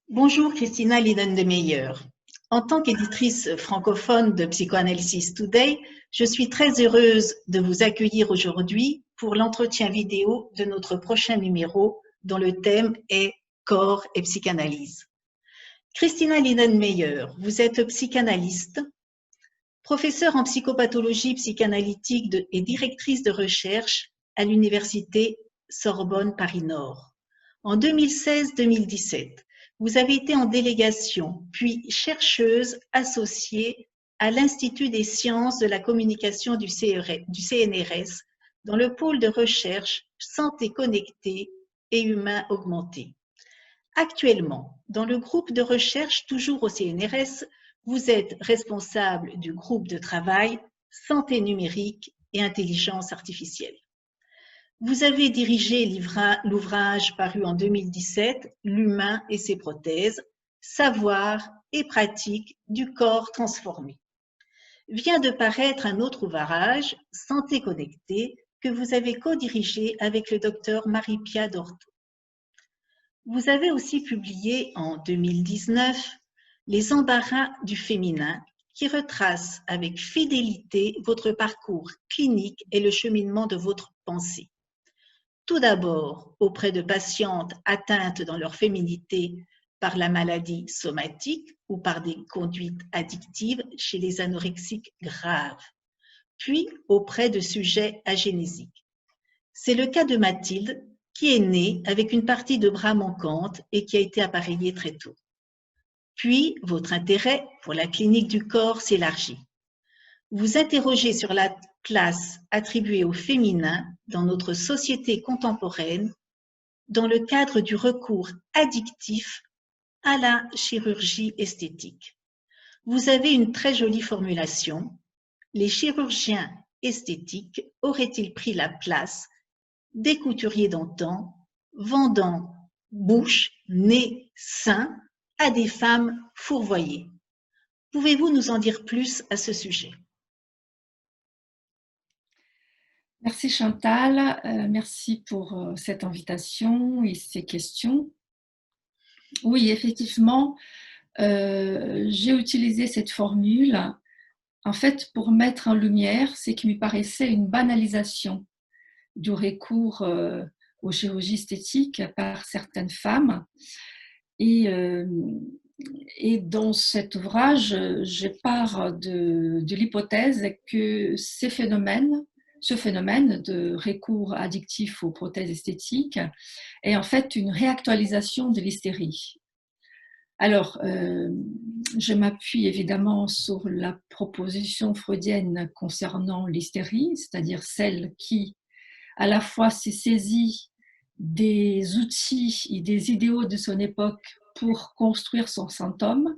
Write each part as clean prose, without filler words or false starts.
Bonjour Christina Liden-de-Meyer. En tant qu'éditrice francophone de Psychoanalysis Today, je suis très heureuse de vous accueillir aujourd'hui pour l'entretien vidéo de notre prochain numéro dont le thème est Corps et psychanalyse. Christina Liden-Meyer, vous êtes psychanalyste, professeure en psychopathologie psychanalytique et directrice de recherche à l'université Sorbonne Paris-Nord. En 2016-2017, vous avez été en délégation, puis chercheuse associée à l'Institut des sciences de la communication du CNRS dans le pôle de recherche Santé connectée et humain augmenté. Actuellement, dans le groupe de recherche toujours au CNRS, vous êtes responsable du groupe de travail Santé numérique et intelligence artificielle. Vous avez dirigé l'ouvrage paru en 2017, L'humain et ses prothèses, savoir et pratique du corps transformé. Vient de paraître un autre ouvrage, Santé connectée, que vous avez co-dirigé avec le docteur Marie-Pia Dorto. Vous avez aussi publié en 2019 Les embarras du féminin, qui retrace avec fidélité votre parcours clinique et le cheminement de votre pensée. Tout d'abord auprès de patientes atteintes dans leur féminité par la maladie somatique ou par des conduites addictives chez les anorexiques graves, puis auprès de sujets agénésiques. C'est le cas de Mathilde, qui est née avec une partie de bras manquante et qui a été appareillée très tôt. Puis, votre intérêt pour la clinique du corps s'élargit. Vous interrogez sur la place attribuée au féminin dans notre société contemporaine dans le cadre du recours addictif à la chirurgie esthétique. Vous avez une très jolie formulation. Les chirurgiens esthétiques auraient-ils pris la place des couturiers d'antan, vendant bouche, nez, seins à des femmes fourvoyées? Pouvez-vous nous en dire plus à ce sujet? Merci Chantal, merci pour cette invitation et ces questions. Oui, effectivement, j'ai utilisé cette formule en fait pour mettre en lumière ce qui me paraissait une banalisation du recours aux chirurgies esthétiques par certaines femmes. Et dans cet ouvrage, je pars de l'hypothèse que ce phénomène de recours addictif aux prothèses esthétiques est en fait une réactualisation de l'hystérie. Alors, je m'appuie évidemment sur la proposition freudienne concernant l'hystérie, c'est-à-dire celle qui, à la fois, s'est saisie des outils et des idéaux de son époque pour construire son symptôme,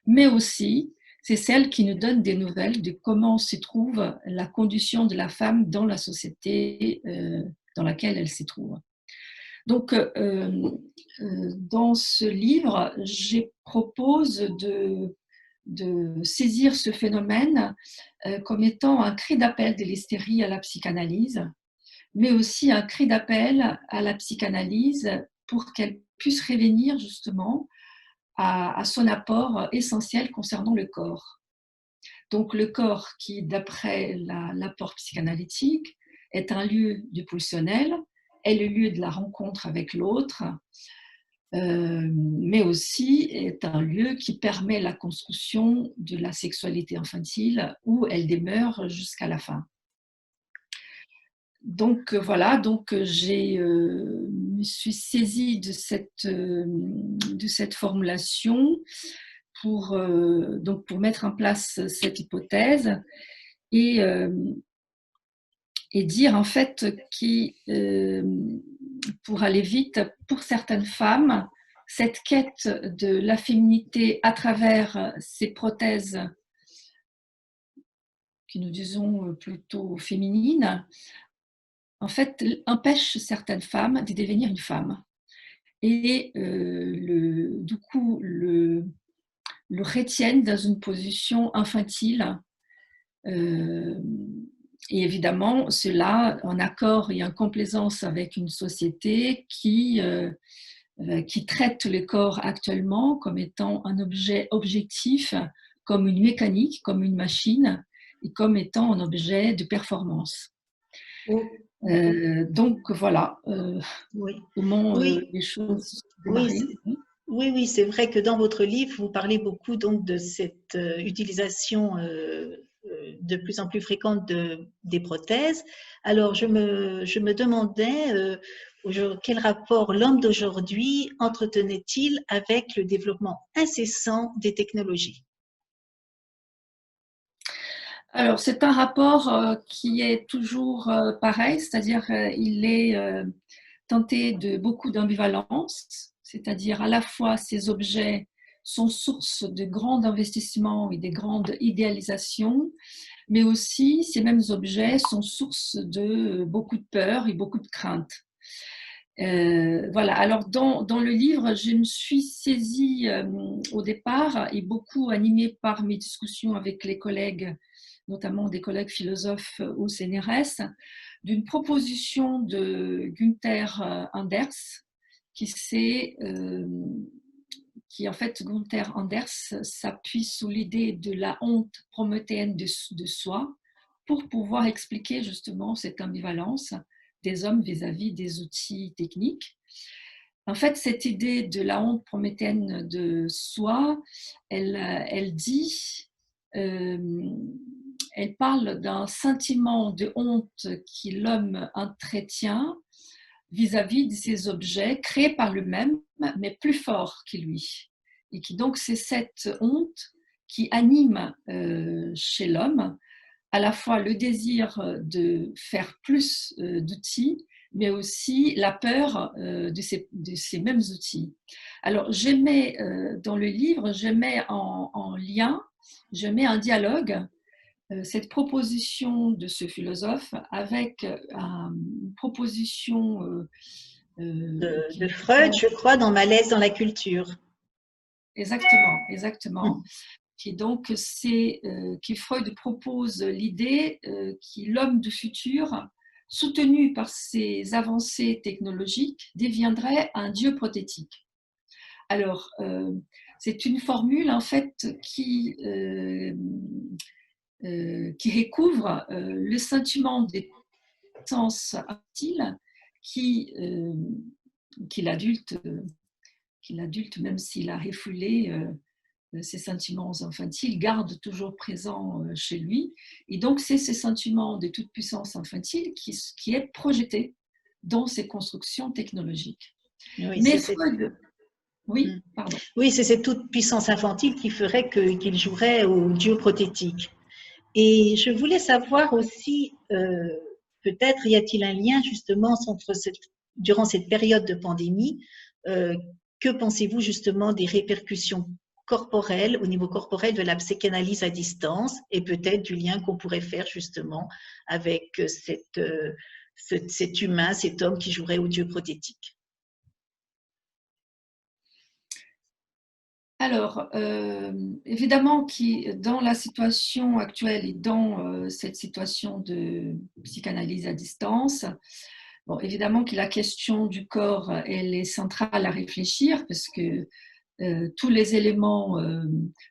mais aussi c'est celle qui nous donne des nouvelles de comment se trouve la condition de la femme dans la société dans laquelle elle se trouve. Donc, dans ce livre, je propose de saisir ce phénomène comme étant un cri d'appel de l'hystérie à la psychanalyse, mais aussi un cri d'appel à la psychanalyse pour qu'elle puisse revenir justement à son apport essentiel concernant le corps. Donc le corps qui, d'après l'apport psychanalytique, est un lieu du pulsionnel, est le lieu de la rencontre avec l'autre, mais aussi est un lieu qui permet la construction de la sexualité infantile où elle demeure jusqu'à la fin. Donc voilà, je me suis saisie de cette formulation pour mettre en place cette hypothèse et dire en fait pour aller vite, pour certaines femmes, cette quête de la féminité à travers ces prothèses que nous disons plutôt féminines, en fait, empêche certaines femmes de devenir une femme. Et du coup, le retiennent dans une position infantile. Et évidemment, cela en accord et en complaisance avec une société qui qui traite le corps actuellement comme étant un objet objectif, comme une mécanique, comme une machine, et comme étant un objet de performance. Donc voilà Oui, comment oui, les choses oui, démarraient. oui, c'est vrai que dans votre livre, vous parlez beaucoup donc de cette utilisation de plus en plus fréquente des prothèses. Alors, je me demandais quel rapport l'homme d'aujourd'hui entretenait-il avec le développement incessant des technologies? Alors, c'est un rapport qui est toujours pareil, c'est-à-dire il est tenté de beaucoup d'ambivalence, c'est-à-dire à la fois ces objets sont source de grands investissements et des grandes idéalisations, mais aussi ces mêmes objets sont source de beaucoup de peur et beaucoup de crainte. Voilà, alors dans le livre, je me suis saisie au départ et beaucoup animée par mes discussions avec les collègues, notamment des collègues philosophes au CNRS, d'une proposition de Günther Anders, qui c'est qui en fait, Gunther Anders s'appuie sous l'idée de la honte prométhéenne de soi pour pouvoir expliquer justement cette ambivalence des hommes vis-à-vis des outils techniques. En fait, cette idée de la honte prométhéenne de soi, elle dit, elle parle d'un sentiment de honte qui l'homme entretient vis-à-vis de ces objets créés par lui-même, mais plus forts que lui. Et qui donc, c'est cette honte qui anime chez l'homme à la fois le désir de faire plus d'outils, mais aussi la peur de ces mêmes outils. Alors, je mets dans le livre, je mets en lien, je mets un dialogue cette proposition de ce philosophe avec une proposition De qui Freud, je crois, dans Malaise dans la culture. exactement, exactement, qui donc c'est qui Freud propose l'idée que l'homme du futur, soutenu par ses avancées technologiques, deviendrait un dieu prothétique. Alors, c'est une formule en fait qui recouvre le sentiment des sens infantiles qui, l'adulte, même s'il a refoulé ses sentiments infantiles, garde toujours présent chez lui. Et donc, c'est ce sentiment de toute puissance infantile qui est projeté dans ces constructions technologiques. Oui, Mais Freud, oui, pardon. Oui, c'est cette toute puissance infantile qui ferait qu'il jouerait au dieu prothétique. Et je voulais savoir aussi, peut-être y a-t-il un lien justement durant cette période de pandémie, que pensez-vous justement des répercussions corporelles, au niveau corporel de la psychanalyse à distance et peut-être du lien qu'on pourrait faire justement avec cet humain, cet homme qui jouerait au dieu prothétique? Alors, évidemment, dans la situation actuelle et dans cette situation de psychanalyse à distance, bon, évidemment que la question du corps, elle est centrale à réfléchir parce que tous les éléments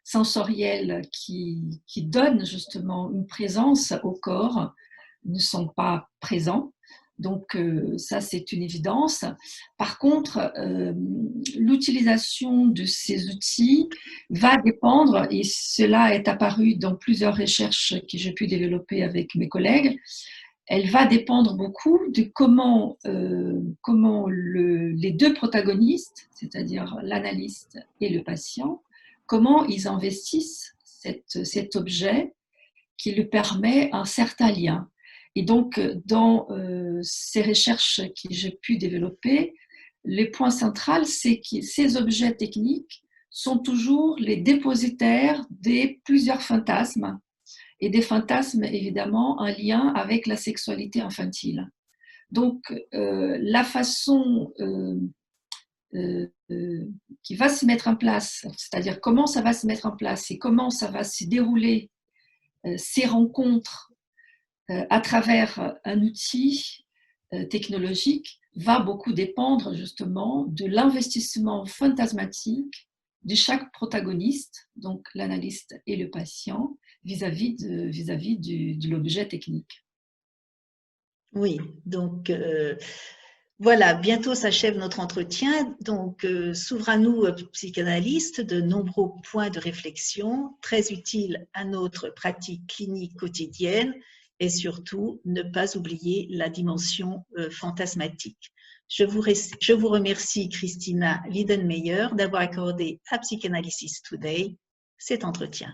sensoriels qui donnent justement une présence au corps ne sont pas présents. Donc ça, c'est une évidence. Par contre, l'utilisation de ces outils va dépendre, et cela est apparu dans plusieurs recherches que j'ai pu développer avec mes collègues, elle va dépendre beaucoup de comment les deux protagonistes, c'est-à-dire l'analyste et le patient, comment ils investissent cet objet qui lui permet un certain lien. Et donc, dans ces recherches que j'ai pu développer, le point central, c'est que ces objets techniques sont toujours les dépositaires de plusieurs fantasmes, et des fantasmes, évidemment, en lien avec la sexualité infantile. Donc, la façon qui va se mettre en place, c'est-à-dire comment ça va se mettre en place et comment ça va se dérouler ces rencontres à travers un outil technologique va beaucoup dépendre justement de l'investissement fantasmatique de chaque protagoniste, donc l'analyste et le patient, vis-à-vis de l'objet technique. Oui, donc voilà, bientôt s'achève notre entretien. Donc, s'ouvre à nous, psychanalystes, de nombreux points de réflexion très utiles à notre pratique clinique quotidienne et surtout ne pas oublier la dimension fantasmatique. Je vous remercie, Christina Liedenmeyer, d'avoir accordé à Psychanalysis Today cet entretien.